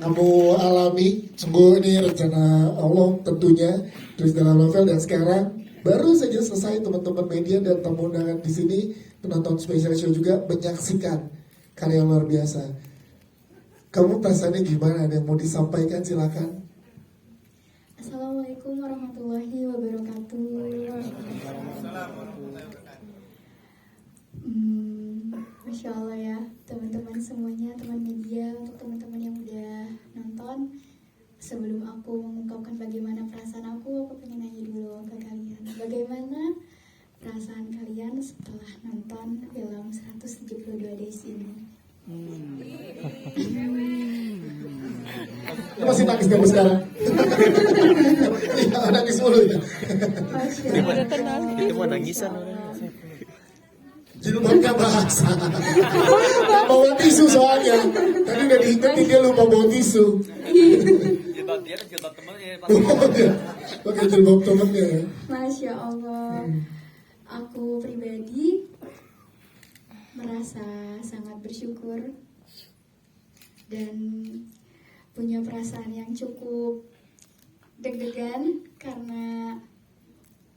kamu alami. Sungguh ini rencana Allah tentunya terus dalam novel, dan sekarang baru saja selesai teman-teman media dan tamu undangan di sini, penonton special show juga menyaksikan karya luar biasa. Kamu perasaannya gimana? Ada yang mau disampaikan, silakan. Assalamualaikum warahmatullahi wabarakatuh. Masya Allah ya, teman-teman semuanya, teman media, untuk teman-teman yang udah nonton. Sebelum aku mengungkapkan bagaimana perasaan aku pengen nanya dulu ke kalian. Bagaimana perasaan kalian setelah nonton film 172 Days ini? Lu masih nangis kamu sekarang? Iya, nangis mulu ya. Dia mau nangisan. Jilbabnya basah. Bawa tisu soalnya. Tadi udah diingetin dia lupa bawa tisu. Jilbab dia dan jilbab temennya. Pakai jilbab temennya ya. Masya Allah. Aku pribadi merasa sangat bersyukur dan punya perasaan yang cukup deg-degan karena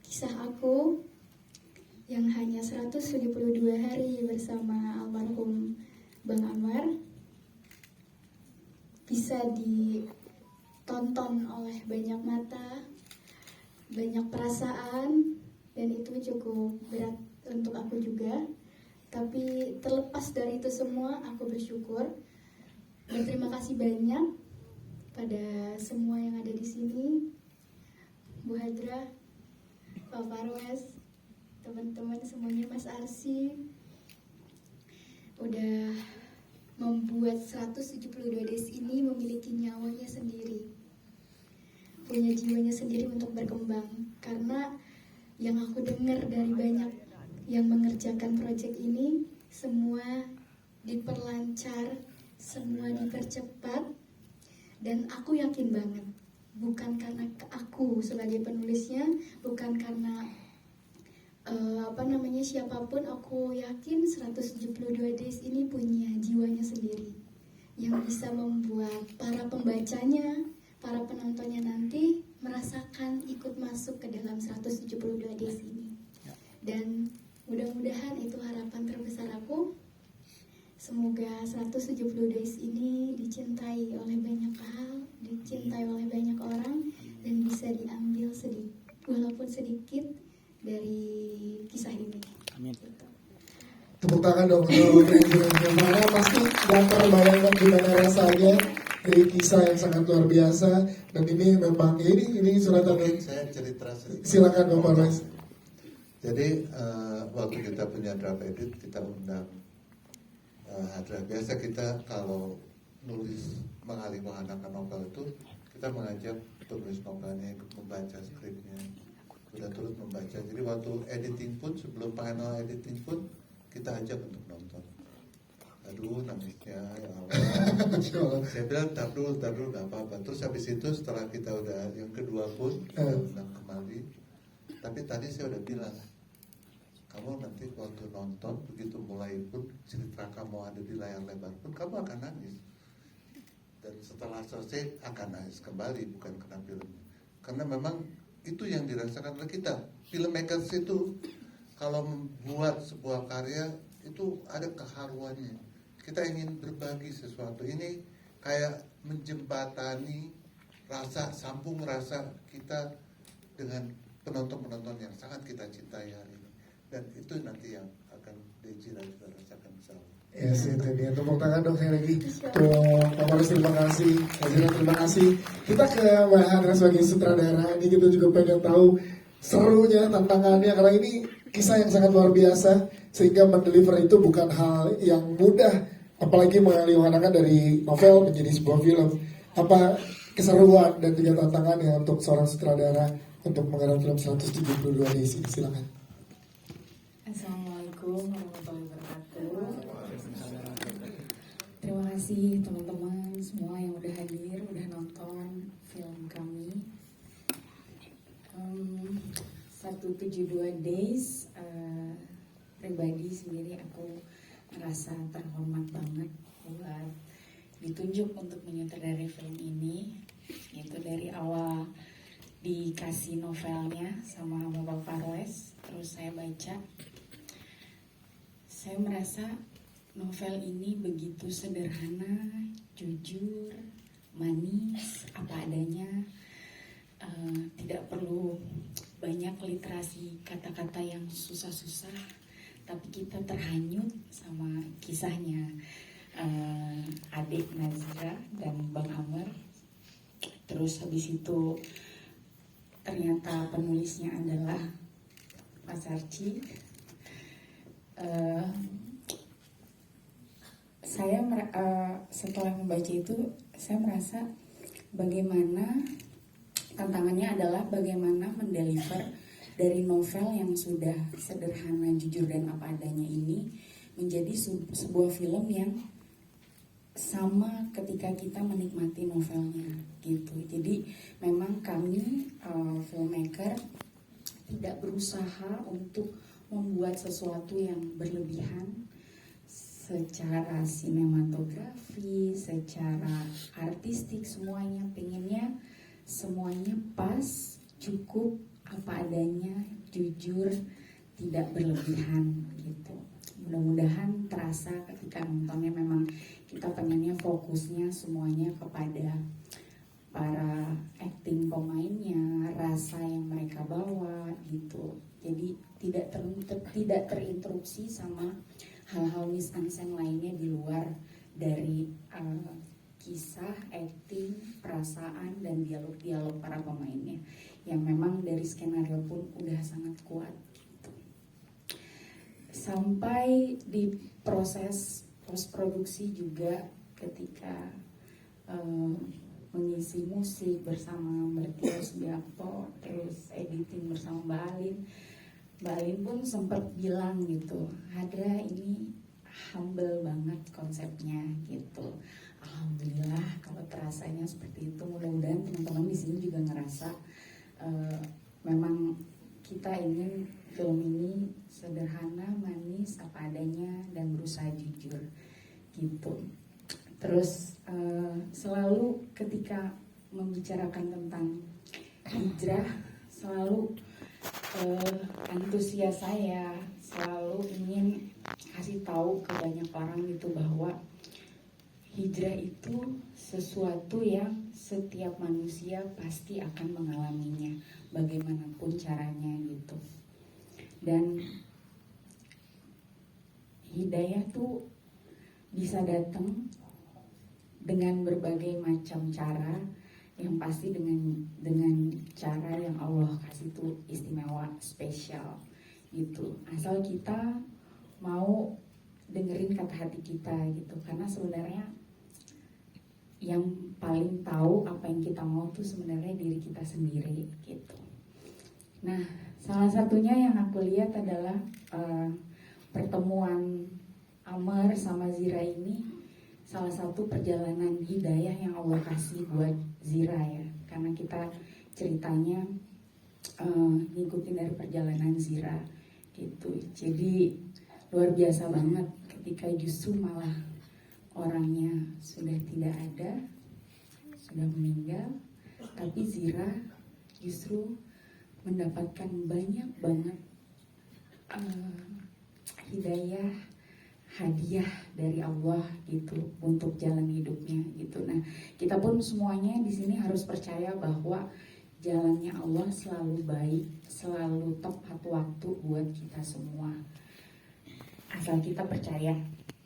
kisah aku yang hanya 172 hari bersama almarhum Bang Anwar bisa ditonton oleh banyak mata, banyak perasaan, dan itu cukup berat untuk aku juga. Tapi terlepas dari itu semua, aku bersyukur. Berterima kasih banyak pada semua yang ada di sini, Bu Hadra, Pak Farwes, teman-teman semuanya, Mas Arsi, udah membuat 172 Days ini memiliki nyawanya sendiri, punya jiwanya sendiri untuk berkembang. Karena yang aku dengar dari banyak yang mengerjakan proyek ini, semua diperlancar, semua dipercepat, dan aku yakin banget bukan karena aku sebagai penulisnya, bukan karena siapapun, aku yakin 172 Days ini punya jiwanya sendiri yang bisa membuat para pembacanya, para penontonnya nanti merasakan ikut masuk ke dalam 172 Days ini. Dan mudah-mudahan itu harapan terbesar aku. Semoga 170 Days ini dicintai oleh banyak hal, dicintai oleh banyak orang, dan bisa diambil walaupun sedikit dari kisah ini. Amin. Tepuk tangan dong untuk gimana, pasti gak terbayangkan gimana rasanya dari kisah yang sangat luar biasa. Dan ini memang ini suratan. Saya cerita sedikit. Silakan Bapak Mas. Jadi waktu kita punya draft edit, kita undang Hadra. Biasa kita kalau nulis mengalihwahanakan novel itu, kita mengajak penulis novelnya ikut membaca skripnya, udah turut membaca. Jadi waktu editing pun, sebelum final editing pun, kita ajak untuk nonton. Aduh, nangisnya ya Allah. Saya bilang tar dulu gak apa-apa. Terus habis itu setelah kita udah yang kedua pun kita undang kembali. Tapi tadi saya udah bilang, kamu nanti waktu nonton, begitu mulai pun cerita kamu ada di layar lebar pun, kamu akan nangis. Dan setelah selesai akan nangis kembali, bukan karena filmnya. Karena memang itu yang dirasakan oleh kita. Filmmakers itu kalau membuat sebuah karya itu ada keharuannya. Kita ingin berbagi sesuatu. Ini kayak menjembatani rasa, sambung rasa kita dengan penonton-penonton yang sangat kita cintai hari ini. Dan itu nanti yang akan Deji dan juga rasakan bersama. Yes, itu dia. Tepuk tangan dong saya lagi. Pak Faris, terima kasih. Azira, terima kasih. Kita ke Mbak Hadra sebagai sutradara. Ini kita juga pengen tahu serunya, tantangannya, karena ini kisah yang sangat luar biasa, sehingga mendeliver itu bukan hal yang mudah, apalagi mengalihwahanakan dari novel menjadi sebuah film. Apa keseruan dan juga tantangannya untuk seorang sutradara untuk menggarap film 172 Days ini? Silakan. Assalamualaikum warahmatullahi wabarakatuh. Terima kasih teman-teman semua yang udah hadir, udah nonton film kami 172 Days. Pribadi sendiri aku merasa terhormat banget buat ditunjuk untuk menyutradarai film dikasih novelnya sama Bapak Farwes, terus saya baca. Saya merasa novel ini begitu sederhana, jujur, manis, apa adanya. Tidak perlu banyak literasi kata-kata yang susah-susah, tapi kita terhanyut sama kisahnya adik Nazira dan Bang Amr. Terus habis itu ternyata penulisnya adalah Mas Archie. Setelah membaca itu saya merasa bagaimana tantangannya adalah bagaimana mendeliver dari novel yang sudah sederhana, jujur dan apa adanya ini menjadi sebuah film yang sama ketika kita menikmati novelnya gitu. Jadi memang kami filmmaker tidak berusaha untuk membuat sesuatu yang berlebihan secara sinematografi, secara artistik, semuanya pengennya semuanya pas, cukup, apa adanya, jujur, tidak berlebihan gitu. Mudah-mudahan terasa ketika nontonnya memang kita pengennya fokusnya semuanya kepada para acting pemainnya, rasa yang mereka bawa gitu. Jadi tidak terinterupsi sama hal-hal mise-en-scène lainnya di luar dari kisah, acting, perasaan dan dialog-dialog para pemainnya yang memang dari skenario pun udah sangat kuat gitu. Sampai di proses post produksi juga ketika mengisi musik bersama Bertius Biakto, terus editing bersama Mbak Alin. Mbak Alin pun sempat bilang gitu, Hadra ini humble banget konsepnya gitu. Alhamdulillah kalau terasanya seperti itu. Mudah-mudahan teman-teman di sini juga ngerasa memang kita ingin film ini sederhana, manis, apa adanya dan berusaha jujur gitu. Terus selalu ketika membicarakan tentang hijrah selalu antusias saya selalu ingin kasih tahu ke banyak orang gitu bahwa hijrah itu sesuatu yang setiap manusia pasti akan mengalaminya bagaimanapun caranya gitu. Dan hidayah tuh bisa datang dengan berbagai macam cara, yang pasti dengan cara yang Allah kasih tuh istimewa, spesial gitu. Asal kita mau dengerin kata hati kita gitu. Karena sebenarnya yang paling tahu apa yang kita mau tuh sebenarnya diri kita sendiri gitu. Nah, salah satunya yang aku lihat adalah pertemuan Amr sama Zira ini salah satu perjalanan hidayah yang Allah kasih buat Zira ya. Karena kita ceritanya ngikutin dari perjalanan Zira gitu. Jadi luar biasa banget ketika justru malah orangnya sudah tidak ada, sudah meninggal, tapi Zira justru mendapatkan banyak banget hidayah, hadiah dari Allah gitu untuk jalan hidupnya gitu. Nah, kita pun semuanya di sini harus percaya bahwa jalannya Allah selalu baik, selalu tepat waktu buat kita semua. Asal kita percaya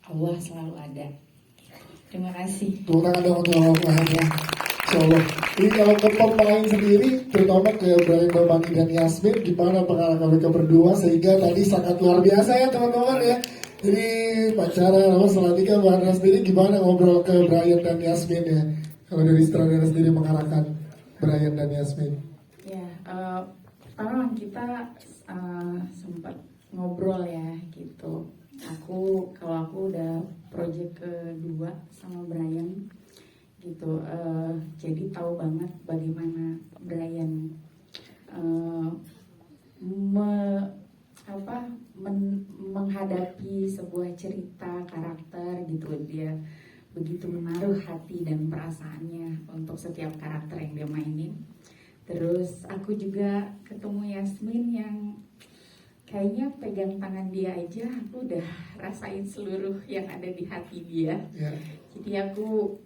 Allah selalu ada. Terima kasih. Tepuk tangan dong untuk Allah ya. Insyaallah. Ini kalau ke pemain sendiri, terutama ke Brian Domani dan Yasmin, gimana pengalaman mereka berdua sehingga tadi sangat luar biasa ya teman-teman ya. Jadi pacaran apa selanjutnya Mbak Andra sendiri gimana ngobrol ke Brian dan Yasmin ya? Kalau dari sutradara sendiri mengarahkan Brian dan Yasmin. Ya, pertama kita sempat ngobrol ya gitu. Kalau aku udah project kedua sama Brian gitu, jadi tahu banget bagaimana Brian menghadapi sebuah cerita karakter gitu. Dia begitu menaruh hati dan perasaannya untuk setiap karakter yang dia mainin. Terus aku juga ketemu Yasmin yang kayaknya pegang tangan dia aja aku udah rasain seluruh yang ada di hati dia. Ya. Jadi aku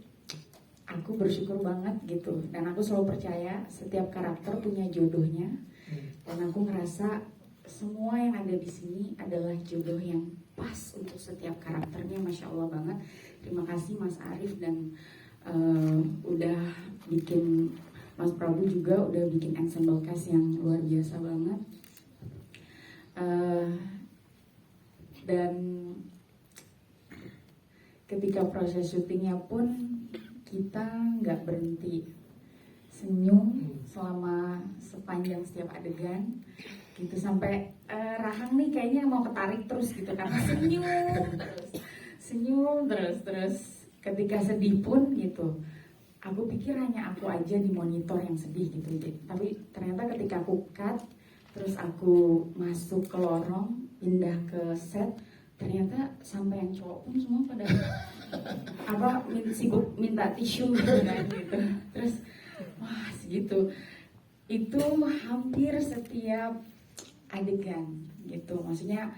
bersyukur banget gitu. Dan aku selalu percaya setiap karakter punya jodohnya. Dan aku ngerasa semua yang ada di sini adalah jodoh yang pas untuk setiap karakternya. Masya Allah banget. Terima kasih Mas Arif dan udah bikin, Mas Prabu juga udah bikin ensemble cast yang luar biasa banget. Dan ketika proses syutingnya pun kita nggak berhenti senyum selama sepanjang setiap adegan gitu, sampai Rahang nih kayaknya mau ketarik terus gitu karena senyum terus ketika sedih pun gitu. Aku pikir hanya aku aja di monitor yang sedih gitu, tapi ternyata ketika aku cut terus aku masuk ke lorong pindah ke set, ternyata sampai yang cowok pun semua pada sibuk minta tisu gitu kan gitu. Terus wah segitu, itu hampir setiap adegan gitu. Maksudnya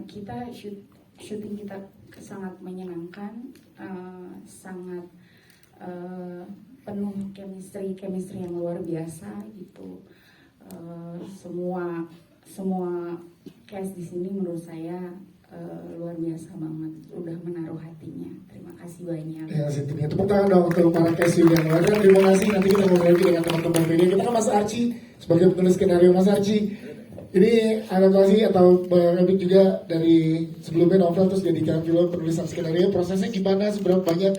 kita syuting kita sangat menyenangkan, sangat penuh chemistry yang luar biasa gitu. Semua cast di sini menurut saya luar biasa banget, udah menaruh hatinya. Terima kasih banyak. Ya, setidaknya tepuk tangan dong untuk para casting yang luar biasa. Terima kasih. Nanti kita ngobrol lagi dengan teman-teman media. Kita kan Mas Archie sebagai penulis skenario. Mas Archie, ini adaptasi atau mengambil juga dari sebelumnya novel terus jadikan film penulisan skenario. Prosesnya gimana? Seberapa banyak